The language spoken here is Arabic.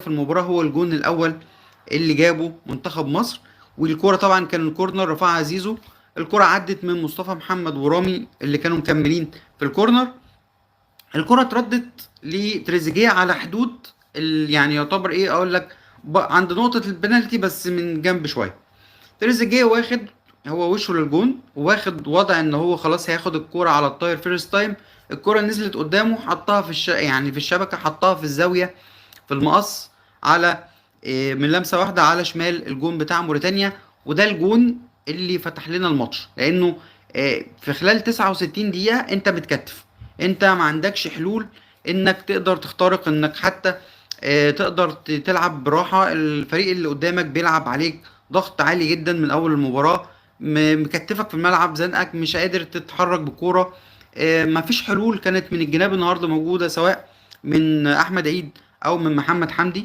في المباراة هو الجون الأول اللي جابه منتخب مصر. والكرة طبعا كان الكورنر رفعها زيزو، الكرة عدت من مصطفى محمد ورامي اللي كانوا مكملين في الكورنر. الكرة اتردت لتريزيجيه على حدود يعني يعتبر ايه اقول لك، عند نقطة البنالتي بس من جنب شوية. تريزيجيه واخد هو وشه للجون، واخد وضع ان هو خلاص هياخد الكرة على الطاير فيرست تايم. الكرة نزلت قدامه، حطها في يعني في الشبكة، حطها في الزاوية في المقص، على من لمسة واحدة على شمال الجون بتاع موريتانيا. وده الجون اللي فتح لنا الماتش، لانه في خلال 69 دقيقة انت بتكتف، انت ما عندكش حلول انك تقدر تخترق، انك حتى تقدر تلعب براحة. الفريق اللي قدامك بيلعب عليك ضغط عالي جدا من اول المباراة، مكتفك في الملعب، زنقك، مش قادر تتحرك بالكورة. مفيش حلول كانت من الجناب النهارده موجودة، سواء من احمد عيد او من محمد حمدي.